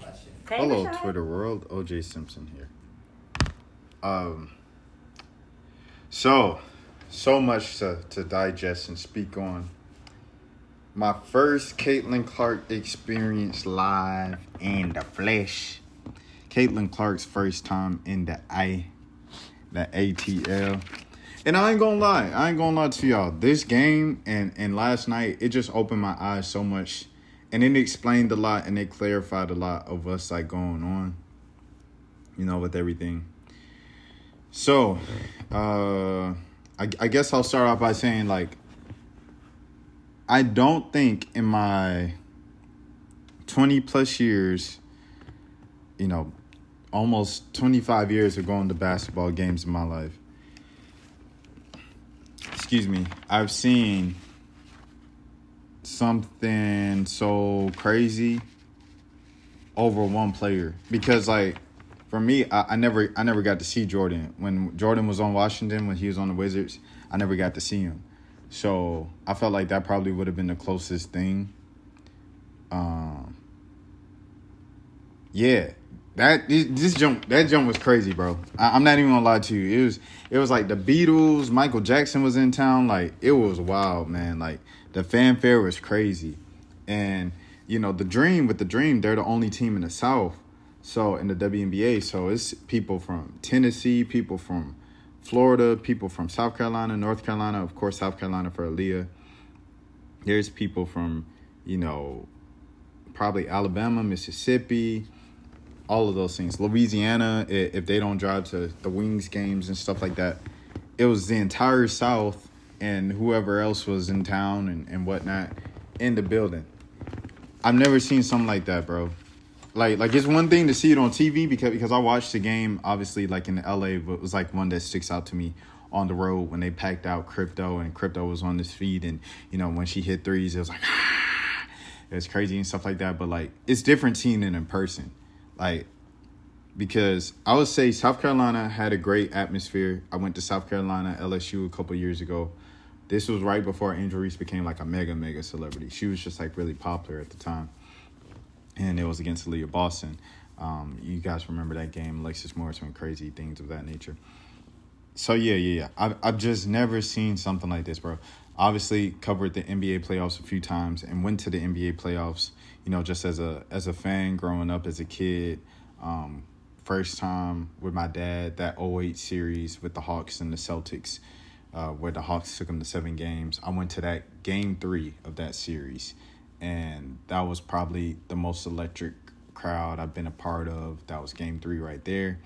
Hey, Hello, Rashad. Twitter world. OJ Simpson here. So much to digest and speak on. My first Caitlin Clark experience live in the flesh. Caitlin Clark's first time in the ATL. And I ain't gonna lie to y'all. This game and last night, it just opened my eyes so much. And it explained a lot and it clarified a lot of what's like going on, with everything. So, I guess I'll start off by saying, I don't think in my 20 plus years, almost 25 years of going to basketball games in my life, I've seen something so crazy over one player. Because, for me, I never got to see Jordan. When Jordan was on Washington, when he was on the Wizards, I never got to see him. So I felt like that probably would have been the closest thing. That jump was crazy, bro. I'm not even gonna lie to you. It was like the Beatles, Michael Jackson was in town. Like, it was wild, man. Like, the fanfare was crazy. And, the Dream, they're the only team in the South. So in the WNBA, so it's people from Tennessee, people from Florida, people from South Carolina, North Carolina, of course, South Carolina for Aaliyah. There's people from, probably Alabama, Mississippi, all of those things. Louisiana, if they don't drive to the Wings games and stuff like that. It was the entire South and whoever else was in town and whatnot in the building. I've never seen something like that, bro. Like it's one thing to see it on TV because I watched the game, obviously, like in LA, but it was like one that sticks out to me on the road when they packed out Crypto and Crypto was on his feet and, when she hit threes, it was like, it was crazy and stuff like that. But, it's different seeing it in person. Because I would say South Carolina had a great atmosphere. I went to South Carolina, LSU a couple years ago. This was right before Angel Reese became like a mega celebrity. She was just really popular at the time. And it was against Aaliyah Boston. You guys remember that game. Alexis Morris went crazy, things of that nature. So, yeah. I've just never seen something like this, bro. Obviously, covered the NBA playoffs a few times and went to the NBA playoffs, just as a fan growing up as a kid. First time with my dad, that 2008 series with the Hawks and the Celtics, where the Hawks took them to 7 games. I went to that game 3 of that series. And that was probably the most electric crowd I've been a part of. That was game 3 right there.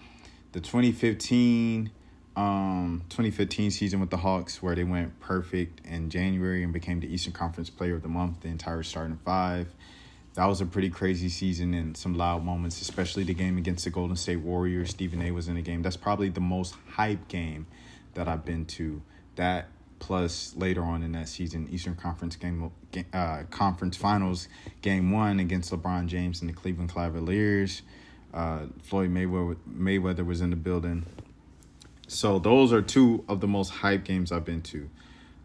The 2015 season with the Hawks, where they went perfect in January and became the Eastern Conference Player of the Month, the entire starting 5. That was a pretty crazy season and some loud moments, especially the game against the Golden State Warriors. Stephen A. was in the game. That's probably the most hype game that I've been to. That plus later on in that season, Eastern Conference Conference Finals Game 1 against LeBron James and the Cleveland Cavaliers. Floyd Mayweather was in the building. So those are 2 of the most hype games I've been to.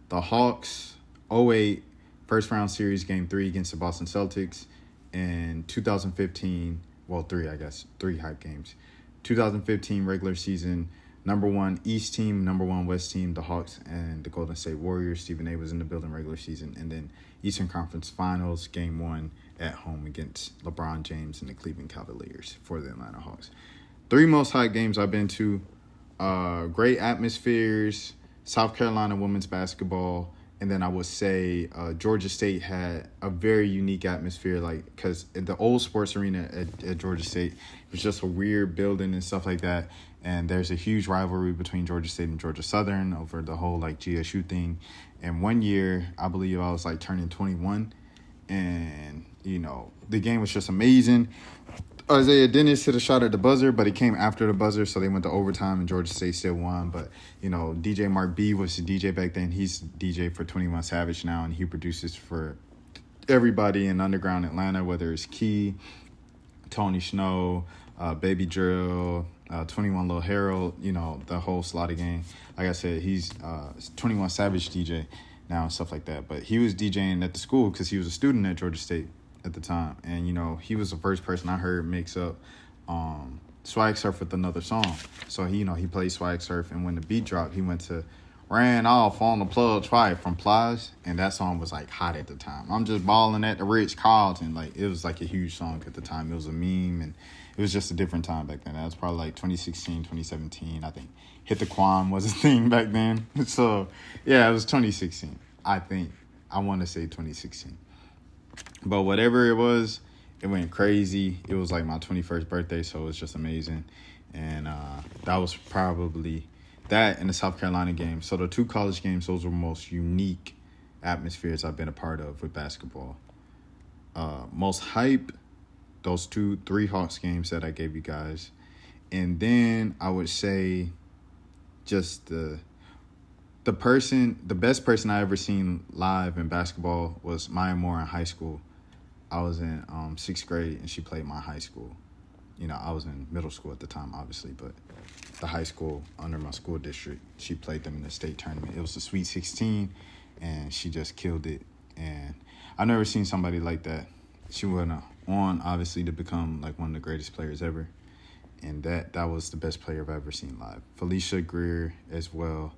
The Hawks, 2008 first round series, Game 3 against the Boston Celtics. And 2015, 3 hype games. 2015 regular season, number 1 East team, number 1 West team, the Hawks and the Golden State Warriors. Stephen A. was in the building regular season. And then Eastern Conference Finals, Game 1 at home against LeBron James and the Cleveland Cavaliers for the Atlanta Hawks. 3 most hype games I've been to. Great atmospheres, South Carolina women's basketball. And then I would say Georgia State had a very unique atmosphere, because the old sports arena at Georgia State was just a weird building and stuff like that. And there's a huge rivalry between Georgia State and Georgia Southern over the whole GSU thing. And one year, I believe I was turning 21, and the game was just amazing. Isaiah Dennis hit a shot at the buzzer, but it came after the buzzer, so they went to overtime, and Georgia State still won. But, DJ Mark B was the DJ back then. He's DJ for 21 Savage now, and he produces for everybody in underground Atlanta, whether it's Key, Tony Snow, Baby Drill, 21 Lil Harold, the whole slotted gang. Like I said, he's 21 Savage DJ now and stuff like that. But he was DJing at the school because he was a student at Georgia State. at the time. And, you know, he was the first person I heard mix up Swag Surf with another song. So, he, you know, he played Swag Surf, and when the beat dropped, he went to Ran Off on the Plug Twice from Plies, and that song was, like, hot at the time. I'm just balling at the Ritz Carlton. Like, it was, like, a huge song at the time. It was a meme, and it was just a different time back then. That was probably, like, 2016, 2017, I think. Hit the Quam was a thing back then. So, yeah, it was 2016, I think. I want to say 2016. But whatever it was, it went crazy. It was like my 21st birthday, so it was just amazing. And that was probably that and the South Carolina game. So the two college games, those were most unique atmospheres I've been a part of with basketball. Most hype, those 3 Hawks games that I gave you guys. And then I would say just the best person I ever seen live in basketball was Maya Moore in high school. I was in 6th grade, and she played my high school. You know, I was in middle school at the time, obviously, but the high school under my school district, she played them in the state tournament. It was the Sweet 16, and she just killed it. And I've never seen somebody like that. She went on, obviously, to become, like, one of the greatest players ever. And that was the best player I've ever seen live. Felicia Greer as well.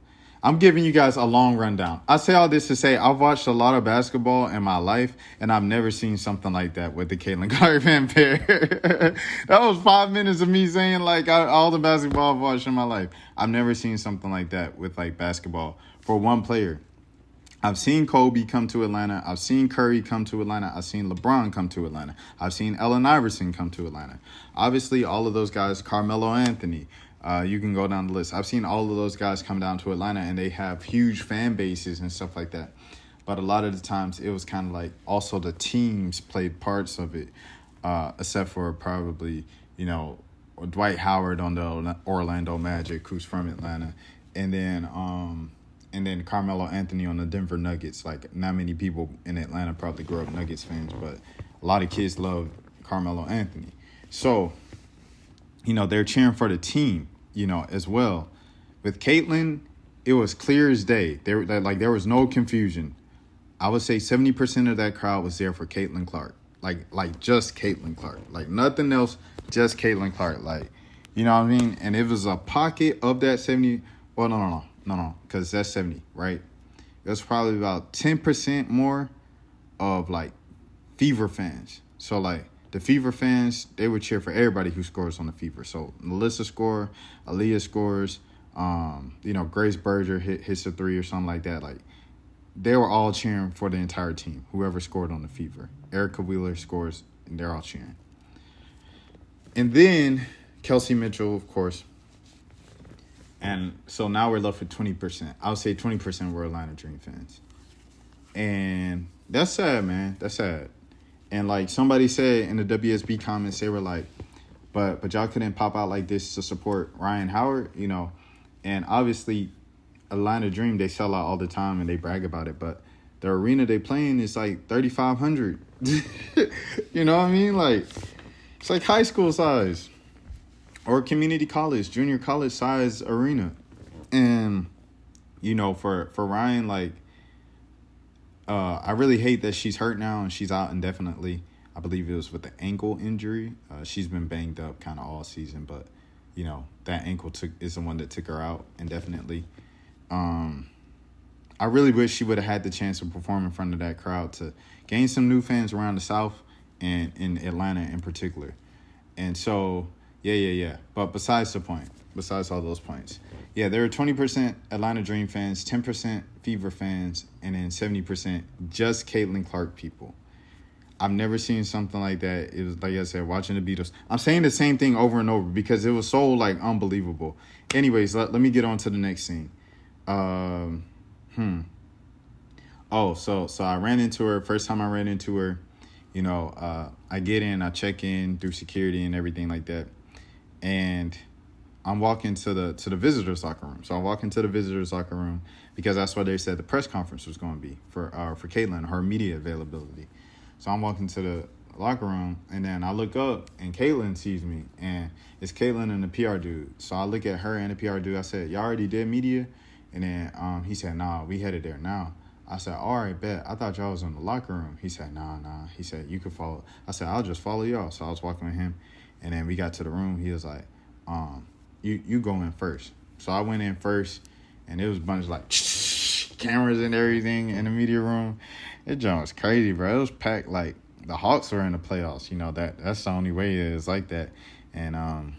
I'm giving you guys a long rundown. I say all this to say I've watched a lot of basketball in my life, and I've never seen something like that with the Caitlin Clark-Van pair. That was 5 minutes of me saying, like, all the basketball I've watched in my life. I've never seen something like that with, like, basketball for one player. I've seen Kobe come to Atlanta. I've seen Curry come to Atlanta. I've seen LeBron come to Atlanta. I've seen Allen Iverson come to Atlanta. Obviously, all of those guys, Carmelo Anthony, you can go down the list. I've seen all of those guys come down to Atlanta, and they have huge fan bases and stuff like that. But a lot of the times, it was kind of like also the teams played parts of it, except for probably, you know, Dwight Howard on the Orlando Magic, who's from Atlanta, and then Carmelo Anthony on the Denver Nuggets. Like, not many people in Atlanta probably grew up Nuggets fans, but a lot of kids love Carmelo Anthony. So, you know, they're cheering for the team, you know, as well. With Caitlin, it was clear as day. There was no confusion. I would say 70% of that crowd was there for Caitlin Clark. Like just Caitlin Clark. Like, nothing else, just Caitlin Clark. Like, you know what I mean? And it was a pocket of that 70. Well, no, because that's 70, right? It was probably about 10% more of, like, Fever fans. So, like, the Fever fans, they would cheer for everybody who scores on the Fever. So, Melissa score, Aaliyah scores, you know, Grace Berger hits a 3 or something like that. Like, they were all cheering for the entire team, whoever scored on the Fever. Erica Wheeler scores, and they're all cheering. And then Kelsey Mitchell, of course. And so now we're left with 20%. I would say 20% were Atlanta Dream fans. And that's sad, man. That's sad. And like somebody said in the WSB comments, they were like, but y'all couldn't pop out like this to support Ryan Howard, you know. And obviously, Atlanta Dream, they sell out all the time and they brag about it. But the arena they play in is like 3,500. You know what I mean? Like, it's like high school size. Or community college, junior college size arena. And, you know, for Ryan, like, I really hate that she's hurt now and she's out indefinitely. I believe it was with the ankle injury. She's been banged up kind of all season, but, you know, that ankle is the one that took her out indefinitely. I really wish she would have had the chance to perform in front of that crowd to gain some new fans around the South and in Atlanta in particular. And so, yeah. But besides all those points, yeah, there were 20% Atlanta Dream fans, 10% Fever fans, and then 70% just Caitlin Clark people. I've never seen something like that. It was, like I said, watching the Beatles. I'm saying the same thing over and over because it was so, like, unbelievable. Anyways, let me get on to the next scene. Oh, so I ran into her. First time I ran into her, you know, I get in, I check in through security and everything like that. And I'm walking to the visitors' locker room. So I walk into the visitors' locker room because that's what they said the press conference was going to be for Caitlin, her media availability. So I'm walking to the locker room, and then I look up, and Caitlin sees me, and it's Caitlin and the PR dude. So I look at her and the PR dude. I said, "Y'all already did media?" And then he said, "Nah, we headed there now." I said, all right, bet. I thought y'all was in the locker room. He said, nah. He said, you could follow. I said, I'll just follow y'all. So I was walking with him. And then we got to the room. He was like, you go in first. So I went in first, and it was a bunch of like cameras and everything in the media room. It joint was crazy, bro. It was packed like the Hawks were in the playoffs. You know, that's the only way it is like that. And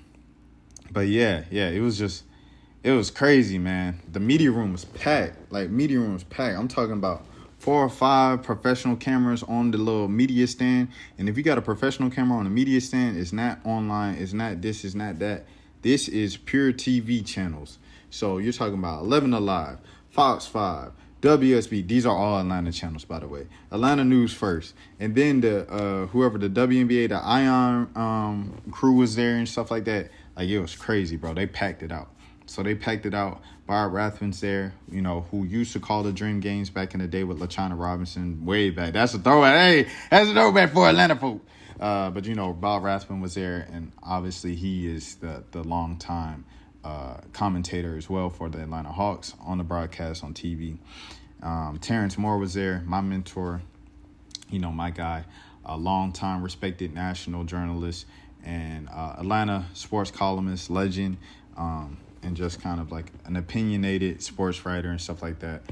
but yeah, it was crazy, man. The media room was packed. I'm talking about 4 or 5 professional cameras on the little media stand. And if you got a professional camera on the media stand, it's not online, it's not this, it's not that. This is pure TV channels. So you're talking about 11 Alive, Fox 5, WSB. These are all Atlanta channels, by the way. Atlanta News first. And then the whoever the WNBA, the Ion crew was there and stuff like that. Like, it was crazy, bro. They packed it out. So they packed it out. Barb Rathman's there, you know, who used to call the Dream Games back in the day with LaChana Robinson way back. That's a throwback. Hey, that's a throwback for Atlanta folk. But, you know, Bob Rathman was there, and obviously he is the long-time commentator as well for the Atlanta Hawks on the broadcast on TV. Terrence Moore was there, my mentor, you know, my guy, a long-time respected national journalist and Atlanta sports columnist, legend, and just kind of like an opinionated sports writer and stuff like that,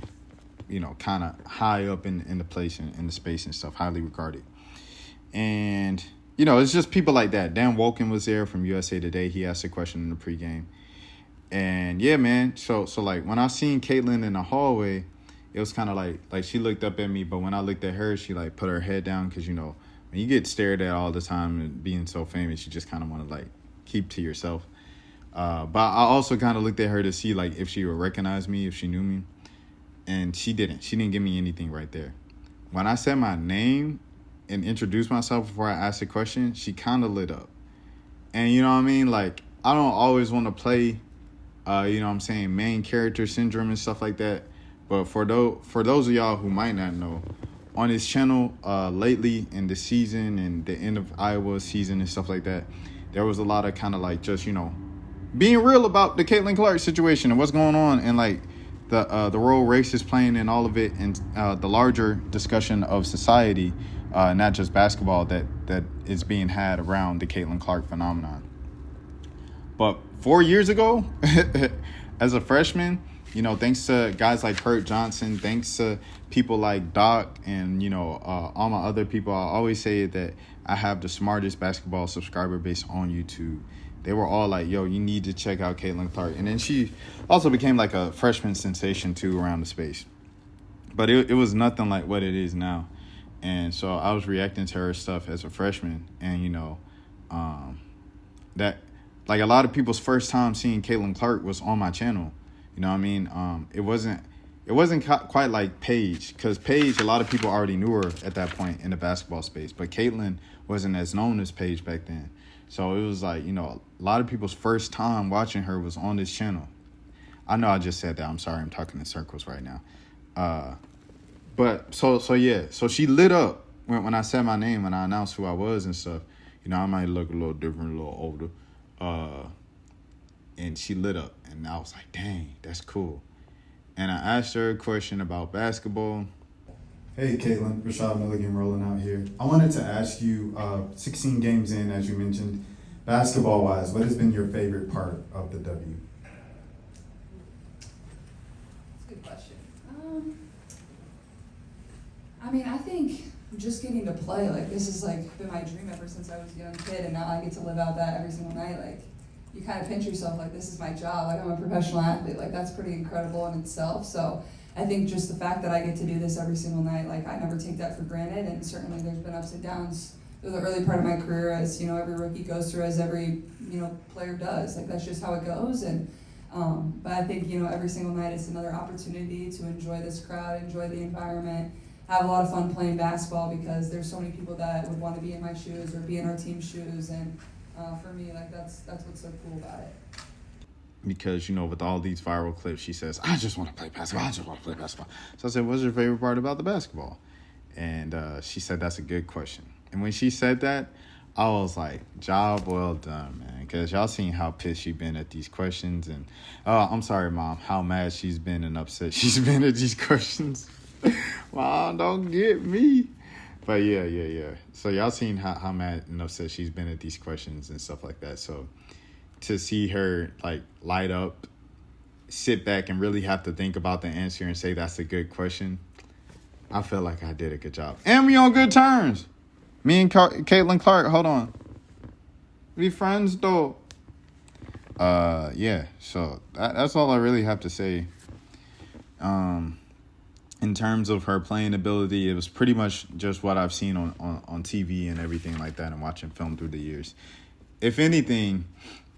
you know, kind of high up in the place and in the space and stuff, highly regarded. And, you know, it's just people like that. Dan Wolken was there from USA Today. He asked a question in the pregame. And, yeah, man, so like, when I seen Caitlin in the hallway, it was kind of like she looked up at me, but when I looked at her, she, like, put her head down because, you know, when you get stared at all the time and being so famous, you just kind of want to, like, keep to yourself. But I also kind of looked at her to see, like, if she would recognize me, if she knew me. And she didn't. She didn't give me anything right there. When I said my name and introduced myself before I asked a question, she kind of lit up. And, you know what I mean? Like, I don't always want to play, you know what I'm saying, main character syndrome and stuff like that. But for those of y'all who might not know, on this channel lately in the season and the end of Iowa season and stuff like that, there was a lot of kind of like just, you know, being real about the Caitlin Clark situation and what's going on and like the role race is playing in all of it and the larger discussion of society, not just basketball, that is being had around the Caitlin Clark phenomenon. But 4 years ago, as a freshman, you know, thanks to guys like Kurt Johnson, thanks to people like Doc and, you know, all my other people, I always say that I have the smartest basketball subscriber base on YouTube. They were all like, yo, you need to check out Caitlin Clark. And then she also became like a freshman sensation, too, around the space. But it was nothing like what it is now. And so I was reacting to her stuff as a freshman. And, you know, that, like, a lot of people's first time seeing Caitlin Clark was on my channel. You know what I mean? It wasn't quite like Paige, because Paige, a lot of people already knew her at that point in the basketball space. But Caitlin wasn't as known as Paige back then. So it was like, you know, a lot of people's first time watching her was on this channel. I know I just said that. I'm sorry. I'm talking in circles right now. But so yeah. So she lit up when I said my name, when I announced who I was and stuff. You know, I might look a little different, a little older. And she lit up. And I was like, dang, that's cool. And I asked her a question about basketball. Hey, Caitlin, Rashad Milligan rolling out here. I wanted to ask you, 16 games in, as you mentioned, basketball-wise, what has been your favorite part of the W? That's a good question. I mean, I think just getting to play, like, this has, like, been my dream ever since I was a young kid, and now I get to live out that every single night. Like, you kind of pinch yourself, like, this is my job. Like, I'm a professional athlete. Like, that's pretty incredible in itself. So I think just the fact that I get to do this every single night, like, I never take that for granted, and certainly there's been ups and downs through the early part of my career, as, you know, every rookie goes through, as every, you know, player does. Like, that's just how it goes. And but I think, you know, every single night it's another opportunity to enjoy this crowd, enjoy the environment, have a lot of fun playing basketball, because there's so many people that would want to be in my shoes or be in our team's shoes. And for me, like, that's what's so cool about it. Because, you know, with all these viral clips, she says, I just want to play basketball. I just want to play basketball. So I said, what's your favorite part about the basketball? And she said, that's a good question. And when she said that, I was like, job well done, man. Because y'all seen how pissed she's been at these questions. And I'm sorry, Mom, how mad she's been and upset she's been at these questions. Mom, don't get me. But yeah. So y'all seen how Matt said she's been at these questions and stuff like that. So to see her like light up, sit back and really have to think about the answer and say that's a good question, I feel like I did a good job. And we on good terms. Me and Caitlin Clark, hold on. We friends though. Yeah. So that's all I really have to say. In terms of her playing ability, it was pretty much just what I've seen on TV and everything like that and watching film through the years. If anything,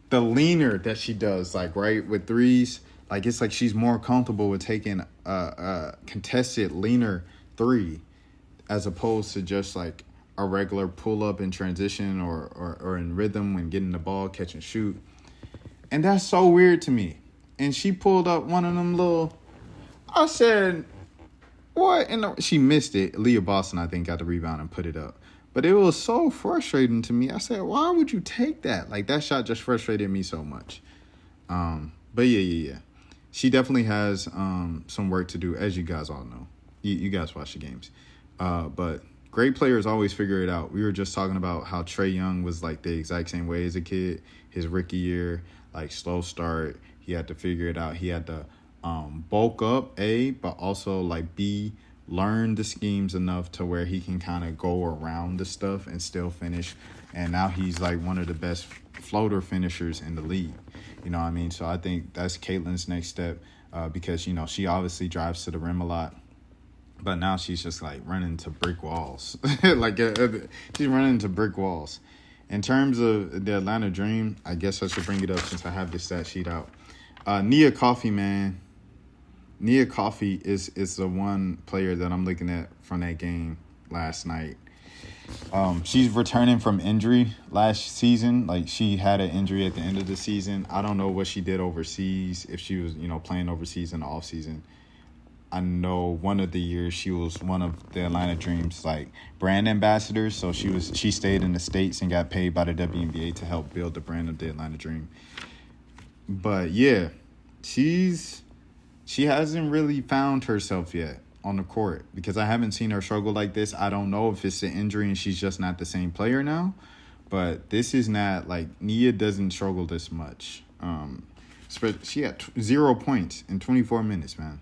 the leaner that she does, like, right, with threes, like, it's like she's more comfortable with taking a contested leaner three as opposed to just, like, a regular pull-up in transition or in rhythm when getting the ball, catch and shoot. And that's so weird to me. And she pulled up one of them little... I said... What? And she missed it. Leah Boston, I think, got the rebound and put it up. But it was so frustrating to me. I said, why would you take that? Like, that shot just frustrated me so much. But yeah. She definitely has some work to do, as you guys all know. You guys watch the games. But great players always figure it out. We were just talking about how Trae Young was, like, the exact same way as a kid. His rookie year, like, slow start. He had to figure it out. He had to... bulk up, but also like B, learn the schemes enough to where he can kind of go around the stuff and still finish. And now he's like one of the best floater finishers in the league. You know what I mean? So I think that's Caitlin's next step because, she obviously drives to the rim a lot. But now she's just like running to brick walls. She's running to brick walls. In terms of the Atlanta Dream, I guess I should bring it up since I have this stat sheet out. Nia Coffey, man. Nia Coffey is the one player that I'm looking at from that game last night. She's returning from injury last season. Like, she had an injury at the end of the season. I don't know what she did overseas, if she was, playing overseas in the offseason. I know one of the years she was one of the Atlanta Dream's, like, brand ambassadors. So she stayed in the States and got paid by the WNBA to help build the brand of the Atlanta Dream. But, yeah, she hasn't really found herself yet on the court because I haven't seen her struggle like this. I don't know if it's an injury and she's just not the same player now, but this is not like Nia doesn't struggle this much. She had 0 points in 24 minutes, man.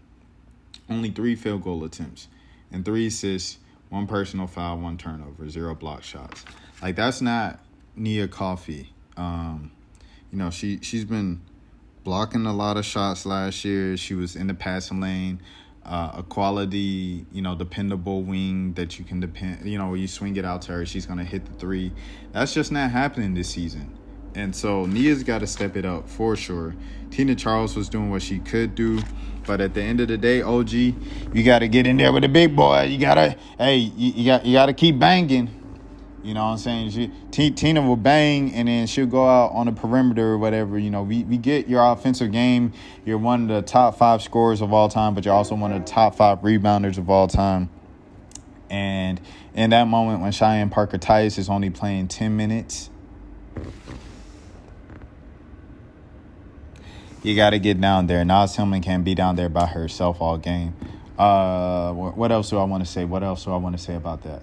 Only 3 field goal attempts and 3 assists, 1 personal foul, 1 turnover, 0 block shots. Like, that's not Nia Coffey. She's been blocking a lot of shots last year. She was in the passing lane, a quality, dependable wing that you can depend, where you swing it out to her, she's going to hit the 3. That's just not happening this season. And so Nia's got to step it up for sure. Tina Charles was doing what she could do. But at the end of the day, OG, you got to get in there with the big boy. You got to keep banging. You know what I'm saying? Tina will bang, and then she'll go out on the perimeter or whatever. We get your offensive game. You're one of the top 5 scorers of all time, but you're also one of the top 5 rebounders of all time. And in that moment when Cheyenne Parker-Tice is only playing 10 minutes, you got to get down there. Naz Tillman can't be down there by herself all game. What else do I want to say? What else do I want to say about that?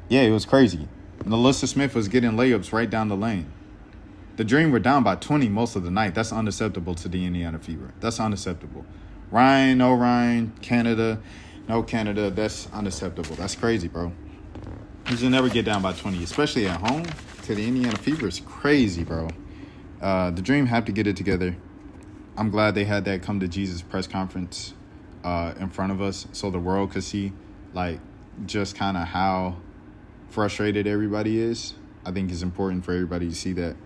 Yeah, it was crazy. Melissa Smith was getting layups right down the lane. The Dream were down by 20 most of the night. That's unacceptable to the Indiana Fever. That's unacceptable. Ryan, no Ryan. Canada, no Canada. That's unacceptable. That's crazy, bro. You should never get down by 20, especially at home to the Indiana Fever. It's crazy, bro. The Dream have to get it together. I'm glad they had that come to Jesus press conference in front of us so the world could see, like, just kind of how frustrated everybody is. I think it's important for everybody to see that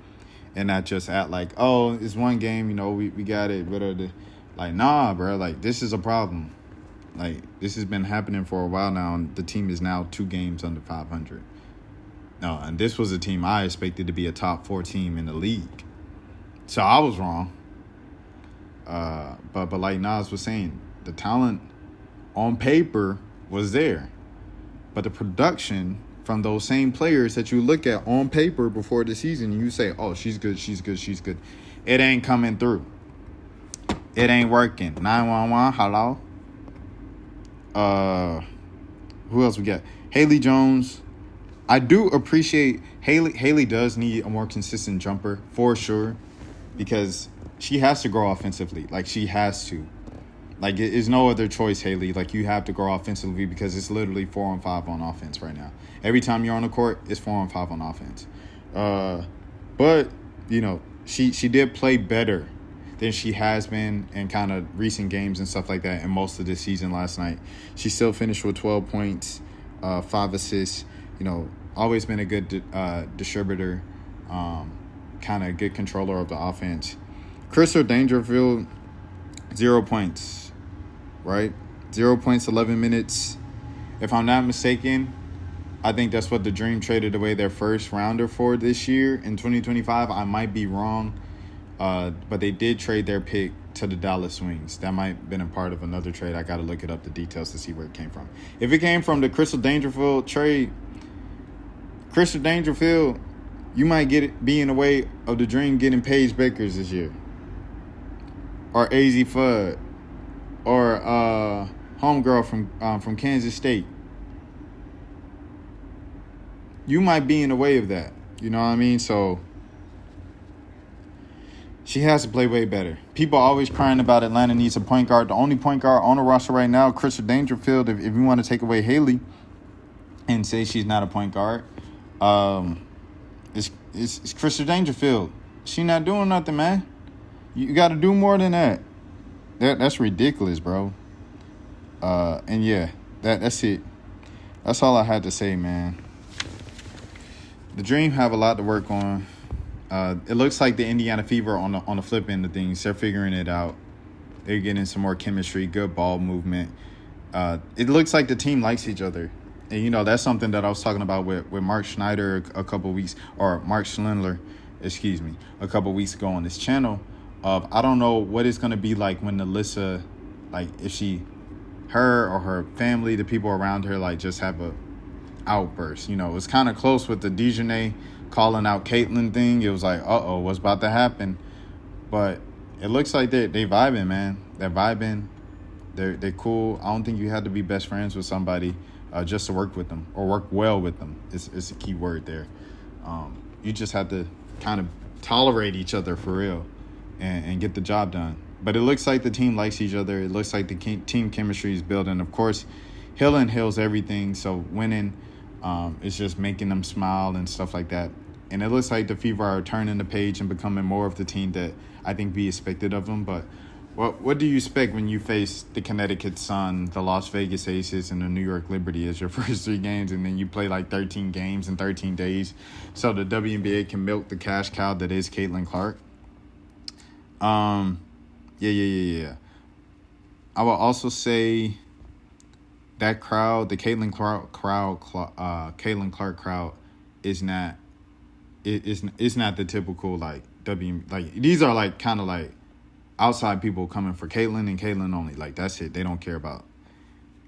and not just act like, oh, it's one game, we got it. Like, nah, bro, like, this is a problem. Like, this has been happening for a while now, and the team is now 2 games under 500. No, and this was a team I expected to be a top 4 team in the league. So I was wrong. But like Nas was saying, the talent on paper was there. But the production from those same players that you look at on paper before the season, you say, oh, she's good. It ain't coming through. It ain't working. 911, hello? Who else we got? Haley Jones. I do appreciate Haley. Haley does need a more consistent jumper for sure, because she has to grow offensively. Like, she has to. Like, it's no other choice, Haley. Like, you have to grow offensively because it's literally 4-on-5 on offense right now. Every time you're on the court, it's 4-on-5 on offense. But, you know, she did play better than she has been in kind of recent games and stuff like that in most of this season last night. She still finished with 12 points, 5 assists. You know, always been a good distributor, kind of good controller of the offense. Crystal Dangerfield, 0 points, right? 0 points, 11 minutes. If I'm not mistaken, I think that's what the Dream traded away their first rounder for this year in 2025. I might be wrong, but they did trade their pick to the Dallas Wings. That might have been a part of another trade. I got to look it up, the details, to see where it came from. If it came from the Crystal Dangerfield trade, Crystal Dangerfield, you might be in the way of the Dream getting Paige Bakers this year, or AZ Fudd, or homegirl from Kansas State. You might be in the way of that. You know what I mean? So she has to play way better. People are always crying about Atlanta needs a point guard. The only point guard on the roster right now, Crystal Dangerfield, if you want to take away Haley and say she's not a point guard, it's Crystal Dangerfield. She not doing nothing, man. You got to do more than that. That's ridiculous, bro. And yeah, that's it. That's all I had to say, man. The Dream have a lot to work on. It looks like the Indiana Fever on the flip end of things. They're figuring it out. They're getting some more chemistry, good ball movement. It looks like the team likes each other. And, you know, that's something that I was talking about with Mark Schneider a couple weeks, or Mark Schindler, a couple weeks ago on this channel. I don't know what it's going to be like when Alyssa, like, if her or her family, the people around her, like, just have a outburst. You know, it was kind of close with the Dejanay calling out Caitlyn thing. It was like, uh-oh, what's about to happen? But it looks like they vibing, man. They're vibing. They're cool. I don't think you have to be best friends with somebody just to work with them or work well with them. It's a key word there. You just have to kind of tolerate each other for real and get the job done. But it looks like the team likes each other. It looks like the team chemistry is building. Of course, healing heals everything. So winning is just making them smile and stuff like that. And it looks like the Fever are turning the page and becoming more of the team that I think we expected of them. But what do you expect when you face the Connecticut Sun, the Las Vegas Aces, and the New York Liberty as your first 3 games, and then you play like 13 games in 13 days so the WNBA can milk the cash cow that is Caitlin Clark? Yeah. I will also say that crowd, the Caitlin Clark crowd, is not the typical like these are like kind of like outside people coming for Caitlin and Caitlin only. Like, that's it. They don't care about,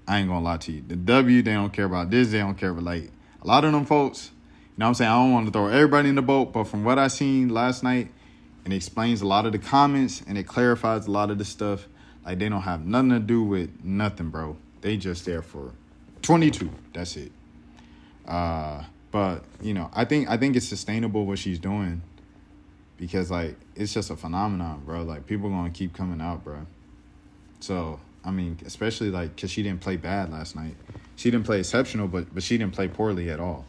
I ain't gonna lie to you, the W. They don't care about this. They don't care about, like, a lot of them folks. You know what I'm saying? I don't want to throw everybody in the boat, but from what I seen last night, and it explains a lot of the comments and it clarifies a lot of the stuff. Like, they don't have nothing to do with nothing, bro. They just there for 22. That's it. But, you know, I think it's sustainable what she's doing, because, like, it's just a phenomenon, bro. Like, people going to keep coming out, bro. So, I mean, especially, like, because she didn't play bad last night. She didn't play exceptional, but she didn't play poorly at all.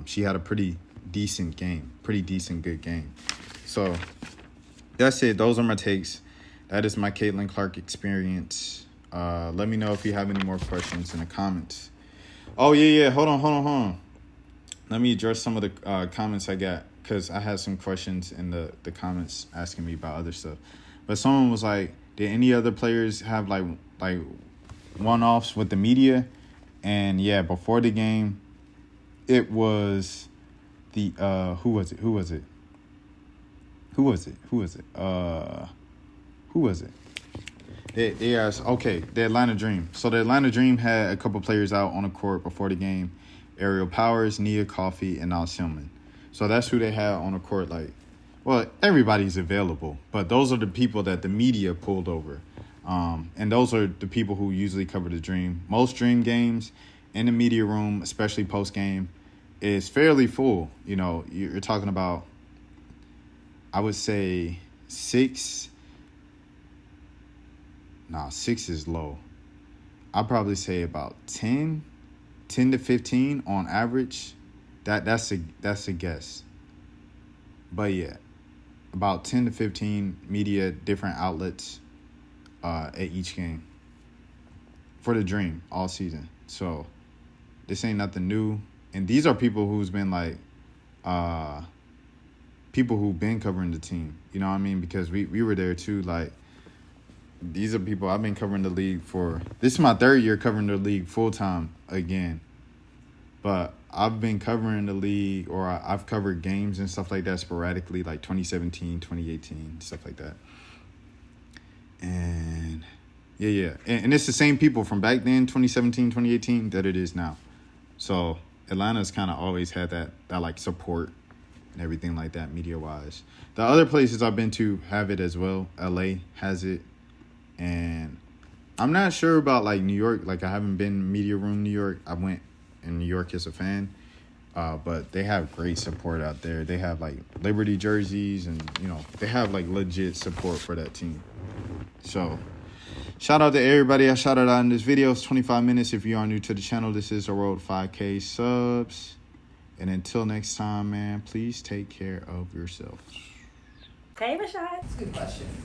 She had a pretty decent game, good game. So, that's it. Those are my takes. That is my Caitlin Clark experience. Let me know if you have any more questions in the comments. Oh, yeah. Hold on. Let me address some of the comments I got, because I had some questions in the comments asking me about other stuff. But someone was like, did any other players have, like one-offs with the media? And, yeah, before the game, it was the who was it? They asked, okay, the Atlanta Dream. So the Atlanta Dream had a couple players out on the court before the game. Ariel Powers, Nia Coffey, and Al Silman. So that's who they had on the court. Like, well, everybody's available, but those are the people that the media pulled over. And those are the people who usually cover the Dream. Most Dream games in the media room, especially post game, is fairly full. You know, you're talking about, I would say 6 is low. I'd probably say about 10 to 15 on average. That's a guess. But yeah, about 10 to 15 media different outlets at each game for the Dream all season. So this ain't nothing new. And these are people who's been like people who've been covering the team. You know what I mean? Because we were there too. Like, these are people I've been covering the league for. This is my 3rd year covering the league full time again. But I've been covering the league, or I've covered games and stuff like that sporadically, like 2017, 2018, stuff like that. And yeah. And it's the same people from back then, 2017, 2018, that it is now. So Atlanta's kind of always had that like support and everything like that, media-wise. The other places I've been to have it as well. LA has it. And I'm not sure about like New York. Like, I haven't been in media room New York. I went in New York as a fan. But they have great support out there. They have like Liberty jerseys, and you know, they have like legit support for that team. So shout out to everybody I shouted out in this video. It's 25 minutes. If you are new to the channel, this is our road 5K subs. And until next time, man, please take care of yourself. Hey, Rashad. That's a good question.